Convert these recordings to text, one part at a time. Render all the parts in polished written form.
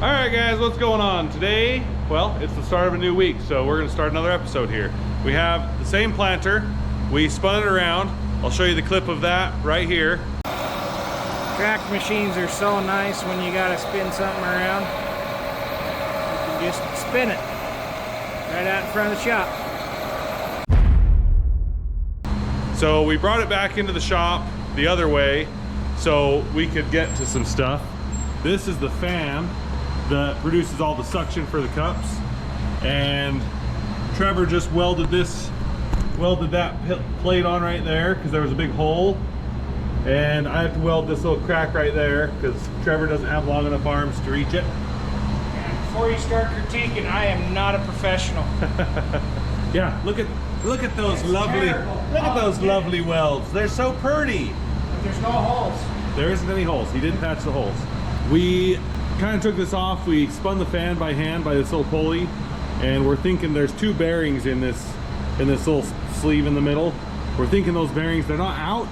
All right, guys, what's going on today? Well, it's the start of a new week, so we're gonna start another episode here. We have the same planter. We spun it around. I'll show you the clip of that right here. Track machines are so nice when you gotta spin something around. You can just spin it right out in front of the shop. So we brought it back into the shop the other way so we could get to some stuff. This is the fan that produces all the suction for the cups, and Trevor just welded that plate on right there because there was a big hole, and I have to weld this little crack right there because Trevor doesn't have long enough arms to reach it. And before you start critiquing, I am not a professional. Yeah, look at those lovely welds. They're so pretty. But there's no holes. There isn't any holes. He didn't patch the holes. We kind of took this off. We spun the fan by hand by this little pulley, and we're thinking there's two bearings in this little sleeve in the middle. We're thinking those bearings, they're not out,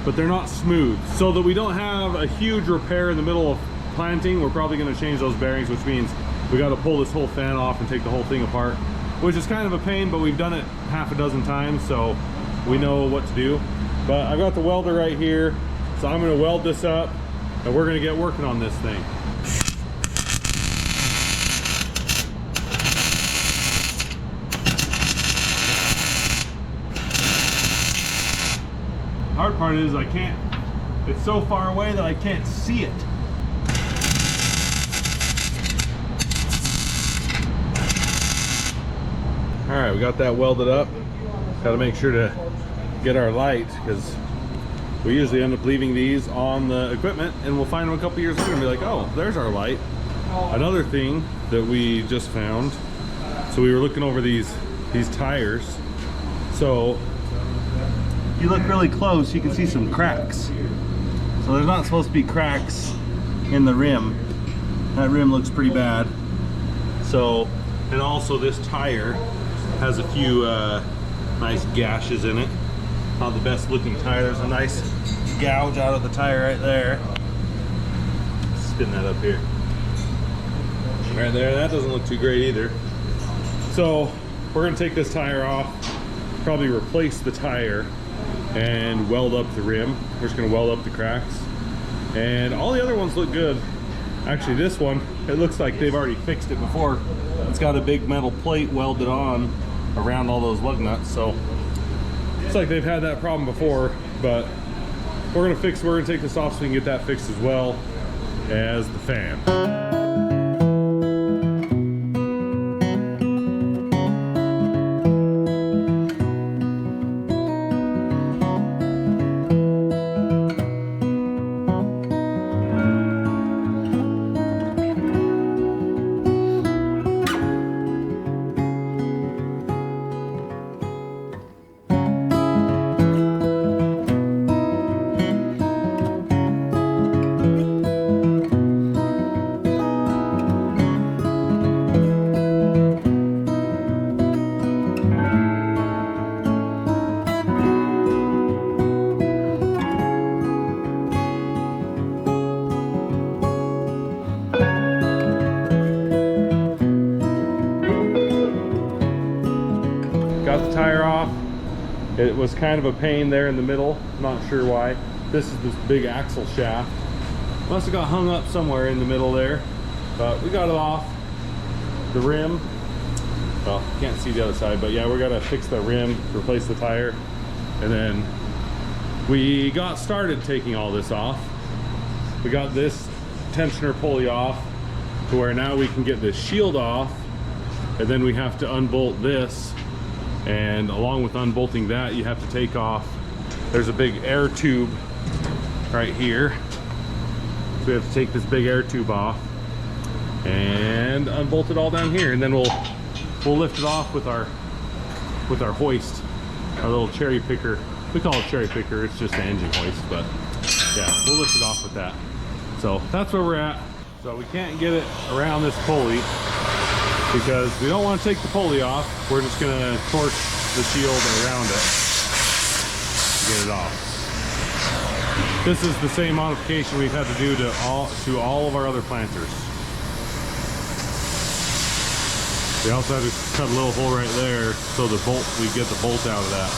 but they're not smooth. So that we don't have a huge repair in the middle of planting, we're probably going to change those bearings, which means we got to pull this whole fan off and take the whole thing apart, which is kind of a pain, but we've done it half a dozen times, so we know what to do. But I've got the welder right here, so I'm going to weld this up, and we're going to get working on this thing. Hard part is it's so far away that I can't see it. All right, we got that welded up. Got to make sure to get our light because we usually end up leaving these on the equipment, and we'll find them a couple years later and be like, oh, there's our light. Another thing that we just found, so we were looking over these tires. So you look really close, you can see some cracks. So there's not supposed to be cracks in the rim. That rim looks pretty bad. So, and also this tire has a few nice gashes in it. Not the best looking tire. There's a nice gouge out of the tire right there. Spin that up here. Right there, that doesn't look too great either. So we're gonna take this tire off, probably replace the tire, and weld up the rim. We're just gonna weld up the cracks. And all the other ones look good. Actually, this one, it looks like they've already fixed it before. It's got a big metal plate welded on around all those lug nuts, so it's like they've had that problem before, but we're gonna take this off so we can get that fixed as well as the fan. Got the tire off. It was kind of a pain there in the middle, not sure why. This is this big axle shaft. Must have got hung up somewhere in the middle there, but we got it off. The rim, well, can't see the other side, but yeah, we're gonna fix the rim, replace the tire, and then we got started taking all this off. We got this tensioner pulley off to where now we can get this shield off, and then we have to unbolt this. And along with unbolting that, you have to take off, there's a big air tube right here. So we have to take this big air tube off and unbolt it all down here, and then we'll lift it off with our hoist, our little cherry picker. We call it cherry picker, it's just an engine hoist, but yeah, we'll lift it off with that. So that's where we're at. So we can't get it around this pulley because we don't want to take the pulley off. We're just gonna torque the shield around it to get it off. This is the same modification we've had to do to all of our other planters. We also had to cut a little hole right there so the bolt, we get the bolt out of that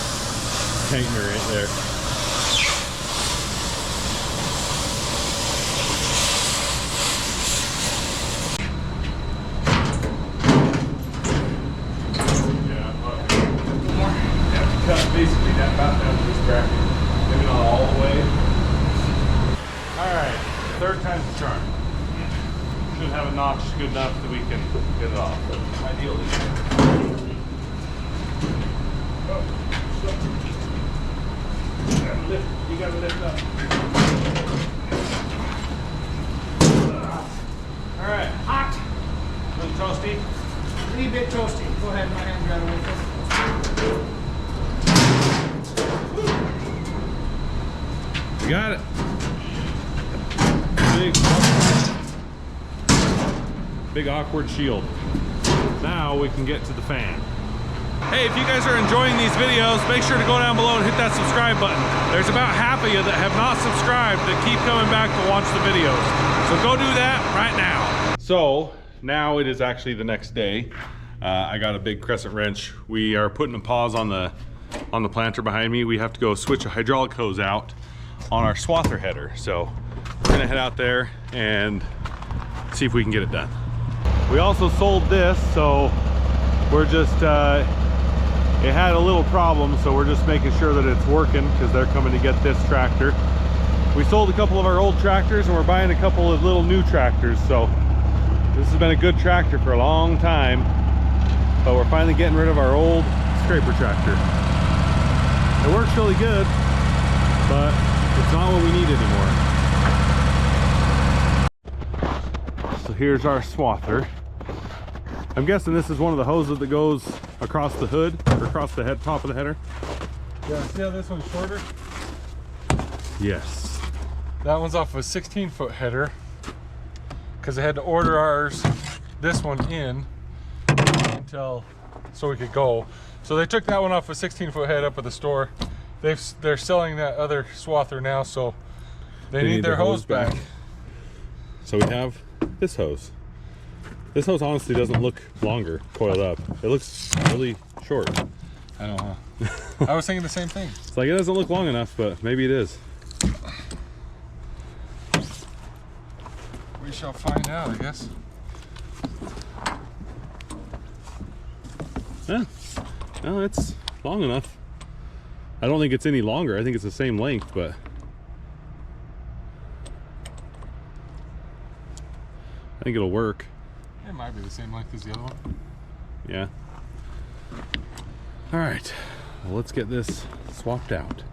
tightener right there. Cut basically that about down to this bracket. Maybe not all the way. Alright, third time's the charm. Should have a notch good enough that we can get it off. Ideally. You gotta lift up. Alright. Hot. A little toasty. A little bit toasty. Go ahead, my hand got away from it. You got it. Big awkward shield. Now we can get to the fan. Hey, if you guys are enjoying these videos, make sure to go down below and hit that subscribe button. There's about half of you that have not subscribed that keep coming back to watch the videos. So go do that right now. So now it is actually the next day. I got a big crescent wrench. We are putting a pause on the planter behind me. We have to go switch a hydraulic hose out on our swather header. So we're gonna head out there and see if we can get it done. We also sold this, so we're just, it had a little problem, so we're just making sure that it's working because they're coming to get this tractor. We sold a couple of our old tractors and we're buying a couple of little new tractors, so this has been a good tractor for a long time, but we're finally getting rid of our old scraper tractor. It works really good, but it's not what we need anymore. So here's our swather. I'm guessing this is one of the hoses that goes across the hood or across the top of the header. Yeah, see how this one's shorter? Yes. That one's off of a 16-foot header because they had to order ours, this one in until so we could go. So they took that one off a 16-foot head up at the store. They're selling that other swather now, so they need their hose back. So we have this hose. This hose honestly doesn't look longer coiled up. It looks really short. I don't know. I was thinking the same thing. It's like it doesn't look long enough, but maybe it is. We shall find out, I guess. Yeah. No, it's long enough. I don't think it's any longer. I think it's the same length, but I think it'll work. It might be the same length as the other one. Yeah. All right. Well, let's get this swapped out.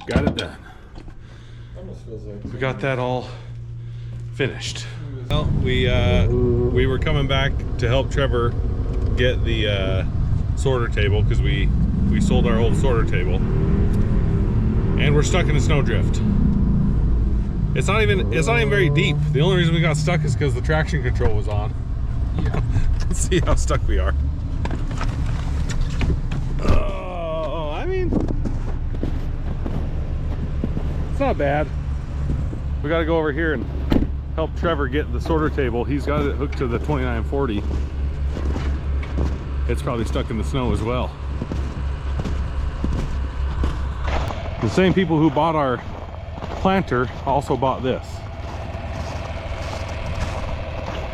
Got it done. Almost feels like We got that all finished. Well, we were coming back to help Trevor get the sorter table because we sold our old sorter table, and we're stuck in a snowdrift. It's not even very deep. The only reason we got stuck is because the traction control was on. yeah. Let's see how stuck we are. Oh, I mean, it's not bad. We got to go over here and help Trevor get the sorter table. He's got it hooked to the 2940. It's probably stuck in the snow as well. The same people who bought our planter also bought this.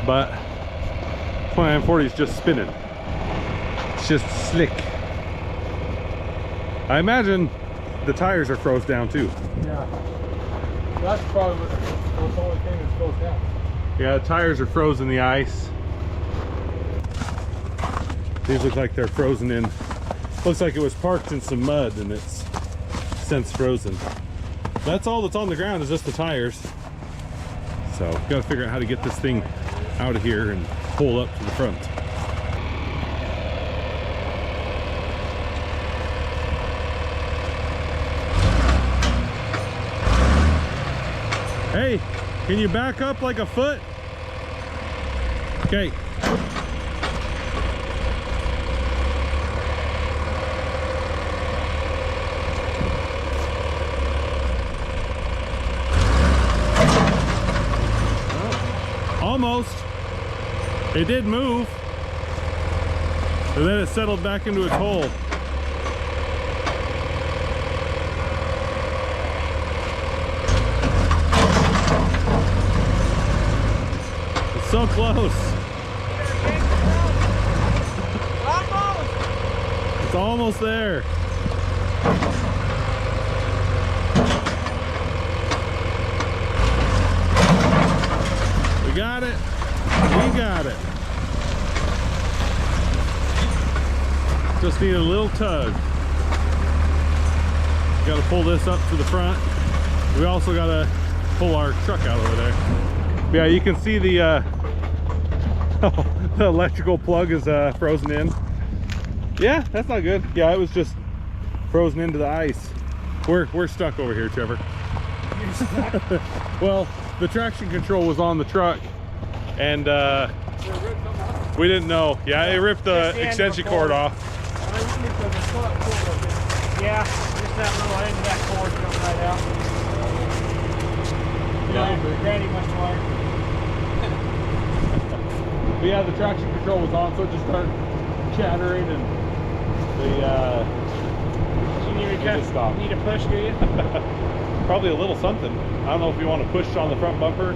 But 2940 is just spinning. It's just slick. I imagine the tires are froze down too. Yeah. That's probably what's the only thing that's closed down. Yeah, the tires are frozen in the ice. These look like they're frozen in. Looks like it was parked in some mud and it's since frozen. That's all that's on the ground is just the tires. So, gotta figure out how to get this thing out of here and pull up to the front. Hey, can you back up like a foot? Okay. Almost. It did move, and then it settled back into its hole. It's so close. It's almost there. We got it. We got it. Just need a little tug. Got to pull this up to the front. We also got to pull our truck out over there. Yeah, you can see the the electrical plug is frozen in. Yeah, that's not good. Yeah, it was just frozen into the ice. We're stuck over here, Trevor. You're stuck? Well, the traction control was on the truck, and we didn't know. Yeah, it ripped the extension cord off. Yeah, just that little end of that cord coming right out. Yeah, Granny must have wired. But yeah, the traction control was on, so it just started chattering, and the You need a push, do you? probably a little something. I don't know if you want to push on the front bumper,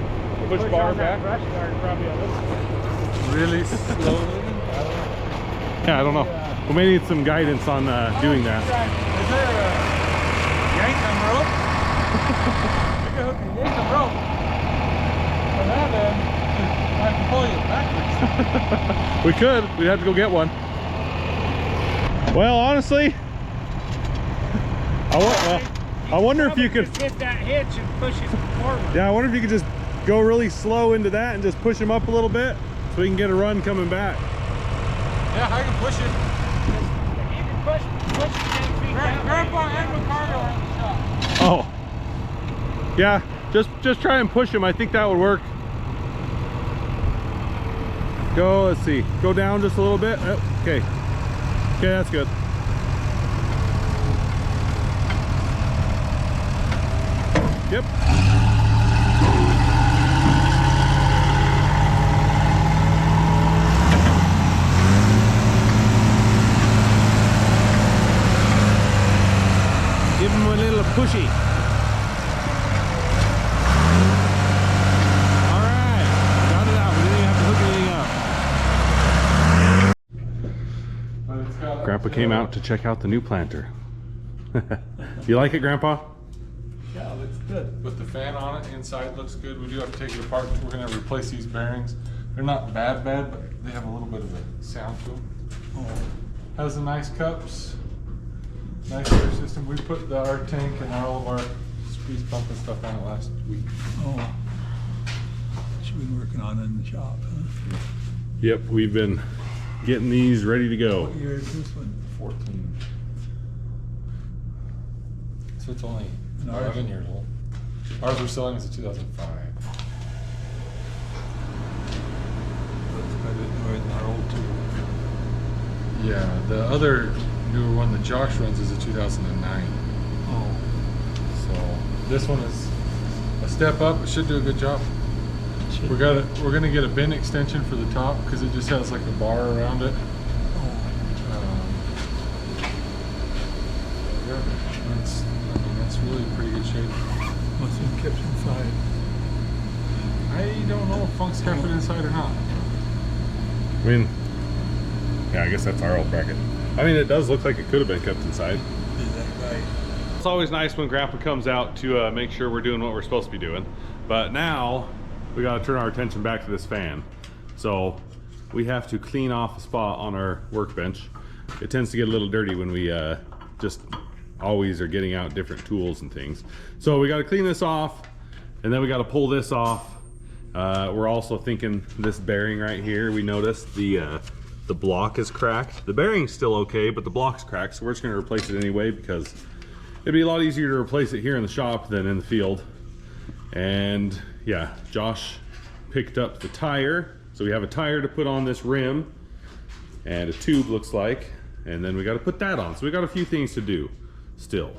push bar back. Brush guard, probably a little. Really slowly? Yeah, I don't know. We may need some guidance on doing that. Is there a yank on rope? We can hook a yank on rope. On that end, I have to pull you backwards. We could. We'd have to go get one. Well, honestly, I wonder if you could just hit that hitch and push it forward. Yeah, I wonder if you could just go really slow into that and just push him up a little bit so we can get a run coming back. Yeah, I can push it. You can push 10 feet down. Grandpa and Ricardo are in the shop. Oh. Yeah, just try and push him. I think that would work. Go, let's see. Go down just a little bit. Oh, okay. Okay, that's good. Yep. Give him a little pushy. All right, got it out. We didn't even have to hook anything up. Grandpa came out to check out the new planter. You like it, Grandpa? Yeah, it looks good. With the fan on it, inside looks good. We do have to take it apart. We're going to replace these bearings. They're not bad, but they have a little bit of a sound to them. Oh. Has the nice cups, nice air system. We put our tank and all of our squeeze pump and stuff on it last week. Oh, she's been working on it in the shop, huh? Yep, we've been getting these ready to go. What year is this one? 14. So it's only And ours? 11 years old. Ours we're selling as a 2005. It's quite a bit newer than our old two. Yeah, the other newer one that Josh runs is a 2009. Oh, So this one is a step up. It should do a good job. shit. We're gonna get a bin extension for the top because it just has like a bar around it. Oh, Yeah, that's really pretty good shape. must have been kept inside. I don't know if Funk's kept it inside or not. I mean, yeah, I guess that's our old bracket. I mean, it does look like it could have been kept inside. Is that right? It's always nice when Grandpa comes out to make sure we're doing what we're supposed to be doing. But now we got to turn our attention back to this fan. So we have to clean off a spot on our workbench. It tends to get a little dirty when we just always are getting out different tools and things. So we got to clean this off, and then we got to pull this off, We're also thinking this bearing right here, we noticed the block is cracked. The bearing's still okay, but the block's cracked, so we're just gonna replace it anyway because it'd be a lot easier to replace it here in the shop than in the field. And yeah, Josh picked up the tire. So we have a tire to put on this rim and a tube, looks like, and then we got to put that on. So we got a few things to do still.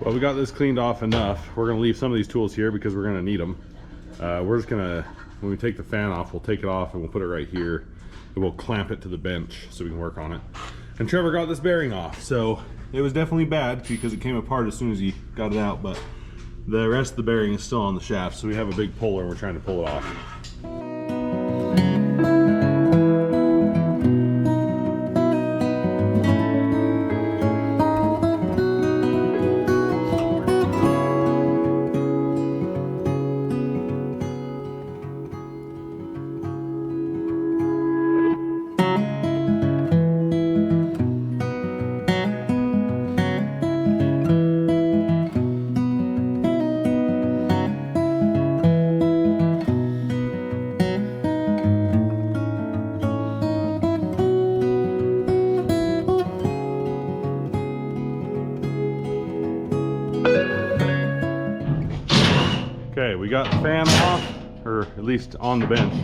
Well, we got this cleaned off enough. We're gonna leave some of these tools here because we're gonna need them. We're just gonna, when we take the fan off, we'll take it off and we'll put it right here and we'll clamp it to the bench so we can work on it. And Trevor got this bearing off, so it was definitely bad because it came apart as soon as he got it out, but the rest of the bearing is still on the shaft, so we have a big puller and we're trying to pull it off. Okay, we got the fan off, or at least on the bench.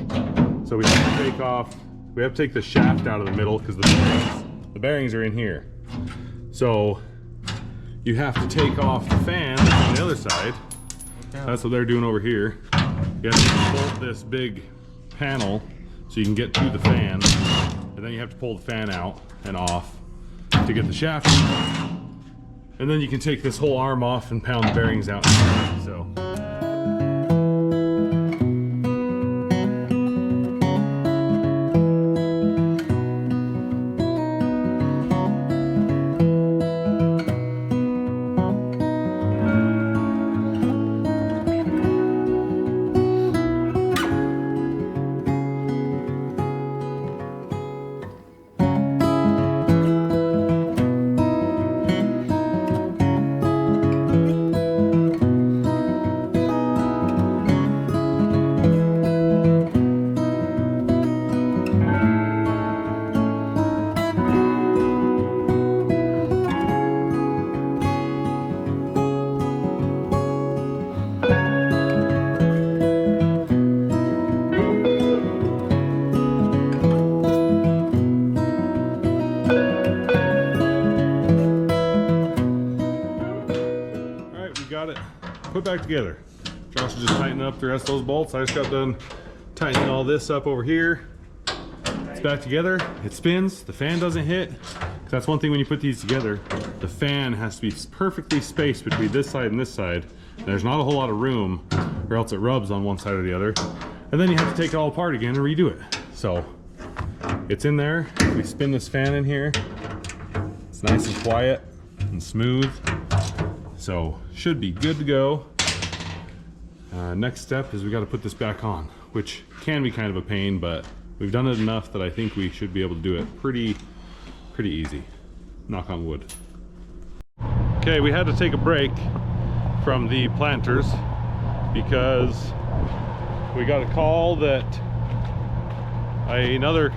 So we have to take off, we have to take the shaft out of the middle because the bearings are in here. So you have to take off the fan on the other side. That's what they're doing over here. You have to bolt this big panel so you can get to the fan, and then you have to pull the fan out and off to get the shaft. And then you can take this whole arm off and pound the bearings out. So. Put back together. Josh is just tightening up the rest of those bolts. I just got done tightening all this up over here. It's back together. It spins. The fan doesn't hit. That's one thing when you put these together. The fan has to be perfectly spaced between this side and this side. And there's not a whole lot of room, or else it rubs on one side or the other. And then you have to take it all apart again and redo it. So it's in there. We spin this fan in here. It's nice and quiet and smooth. So should be good to go. Next step is we got to put this back on, which can be kind of a pain, but we've done it enough that I think we should be able to do it pretty easy. Knock on wood. Okay, we had to take a break from the planters because we got a call that another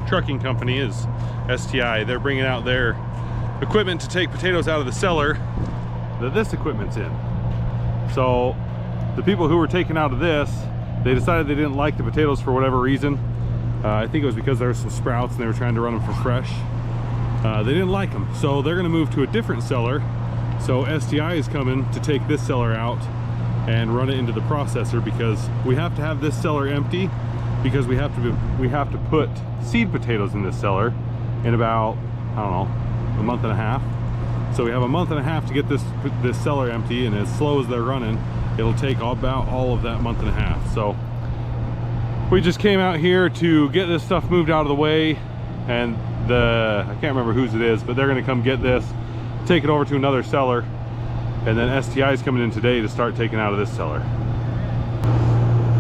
trucking company is STI. They're bringing out their equipment to take potatoes out of the cellar that this equipment's in. So the people who were taken out of this, they decided they didn't like the potatoes for whatever reason. I think it was because there were some sprouts and they were trying to run them for fresh. They didn't like them, so they're going to move to a different cellar. So STI is coming to take this cellar out and run it into the processor, because we have to have this cellar empty, because we have to put seed potatoes in this cellar in about, I don't know, a month and a half. So we have a month and a half to get this cellar empty, and as slow as they're running, it'll take about all of that month and a half. So we just came out here to get this stuff moved out of the way, and I can't remember whose it is, but they're gonna come get this, take it over to another cellar, and then STI is coming in today to start taking out of this cellar.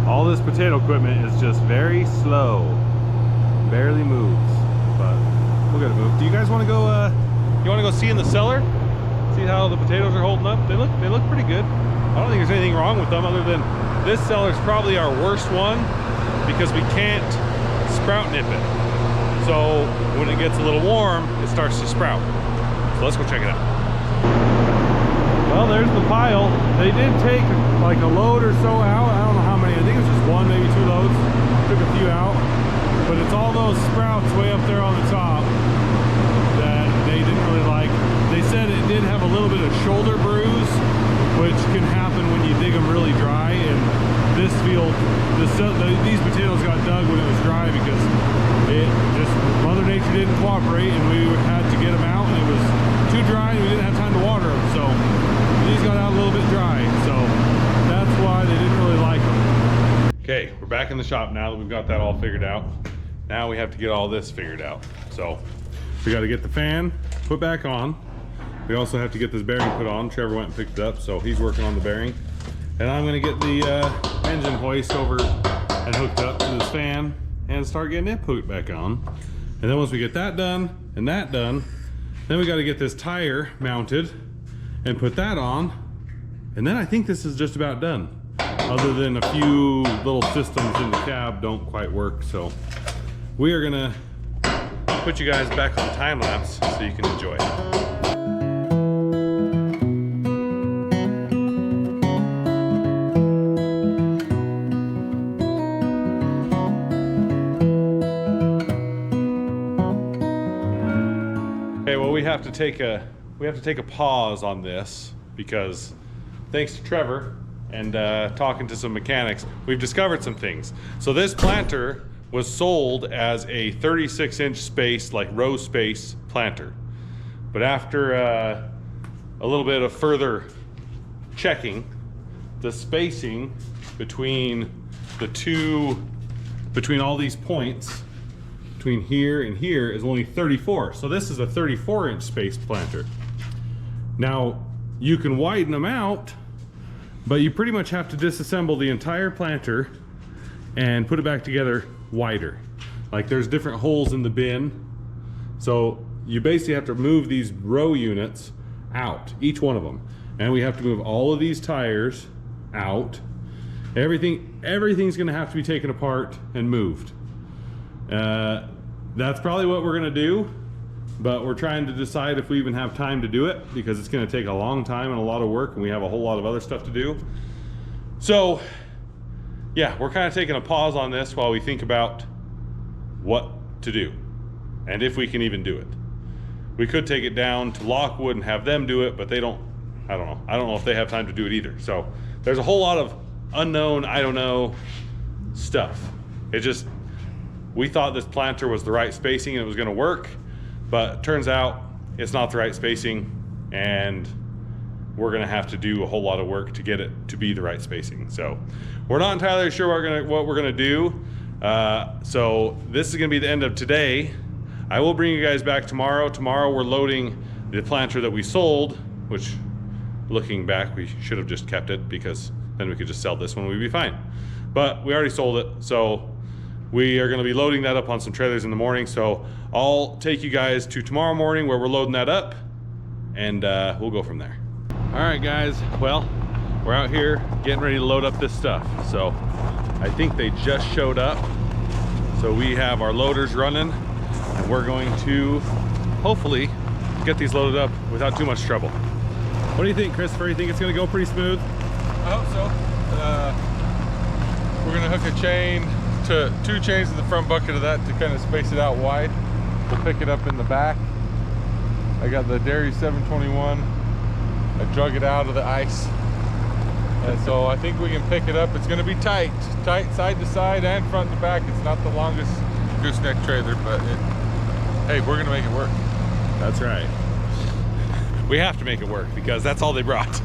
All this potato equipment is just very slow, barely moves, but we'll get it moved. Do you guys want to go? You want to go see in the cellar? See how the potatoes are holding up? They look pretty good. I don't think there's anything wrong with them, other than this cellar is probably our worst one because we can't sprout nip it. So when it gets a little warm, it starts to sprout. So let's go check it out. Well, there's the pile. They did take like a load or so out. I don't know how many. I think it was just one, maybe 2 loads. Took a few out. But it's all those sprouts way up there on the top that they didn't really like. They said it did have a little bit of shoulder bruise, which can happen when you dig them really dry. And this field, these potatoes got dug when it was dry because Mother Nature didn't cooperate, and we had to get them out, and it was too dry and we didn't have time to water them. So these got out a little bit dry, so that's why they didn't really like them. Okay, we're back in the shop now that we've got that all figured out. Now we have to get all this figured out. So we got to get the fan put back on. We also have to get this bearing put on. Trevor went and picked it up, so he's working on the bearing. And I'm gonna get the engine hoist over and hooked up to this fan and start getting it put back on. And then once we get that done and that done, then we got to get this tire mounted and put that on. And then I think this is just about done, other than a few little systems in the cab don't quite work. So we are gonna put you guys back on the time lapse so you can enjoy it. We have to take a pause on this because thanks to Trevor and talking to some mechanics, we've discovered some things. So this planter was sold as a 36-inch space, like row space planter. But after a little bit of further checking, the spacing between all these points, between here and here, is only 34. So this is a 34-inch space planter. Now you can widen them out, but you pretty much have to disassemble the entire planter and put it back together wider. Like there's different holes in the bin, so you basically have to move these row units out, each one of them, and we have to move all of these tires out. Everything's gonna have to be taken apart and moved. That's probably what we're gonna do, but we're trying to decide if we even have time to do it, because it's gonna take a long time and a lot of work, and we have a whole lot of other stuff to do. So yeah, we're kind of taking a pause on this while we think about what to do and if we can even do it. We could take it down to Lockwood and have them do it, but I don't know if they have time to do it either. So there's a whole lot of unknown, I don't know stuff. We thought this planter was the right spacing and it was gonna work, but turns out it's not the right spacing, and we're gonna have to do a whole lot of work to get it to be the right spacing. So we're not entirely sure what we're gonna do. So this is gonna be the end of today. I will bring you guys back tomorrow. Tomorrow we're loading the planter that we sold, which looking back, we should have just kept it, because then we could just sell this one, we'd be fine. But we already sold it, so we are gonna be loading that up on some trailers in the morning. So I'll take you guys to tomorrow morning where we're loading that up, and we'll go from there. All right, guys, well, we're out here getting ready to load up this stuff. So I think they just showed up. So we have our loaders running, and we're going to hopefully get these loaded up without too much trouble. What do you think, Christopher? You think it's gonna go pretty smooth? I hope so. We're gonna hook a chain to 2 chains to the front bucket of that to kind of space it out wide. We'll pick it up in the back. I got the Dairy 721. I drug it out of the ice And so I think we can pick it up. It's going to be tight side to side and front to back. It's not the longest gooseneck trailer, but hey, we're going to make it work. That's right. We have to make it work because that's all they brought.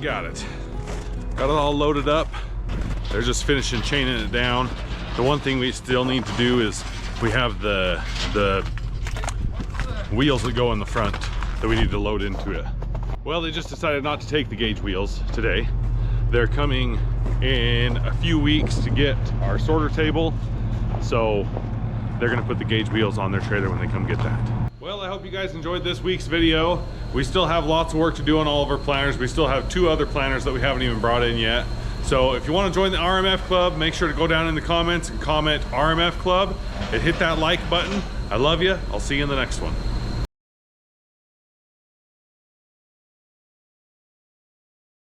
Got it. Got it all loaded up. They're just finishing chaining it down. The one thing we still need to do is we have the wheels that go in the front that we need to load into it. Well, they just decided not to take the gauge wheels today. They're coming in a few weeks to get our sorter table. So they're gonna put the gauge wheels on their trailer when they come get that. Well, I hope you guys enjoyed this week's video. We still have lots of work to do on all of our planners. We still have 2 other planners that we haven't even brought in yet. So if you want to join the RMF Club, make sure to go down in the comments and comment RMF Club and hit that like button. I love you. I'll see you in the next one.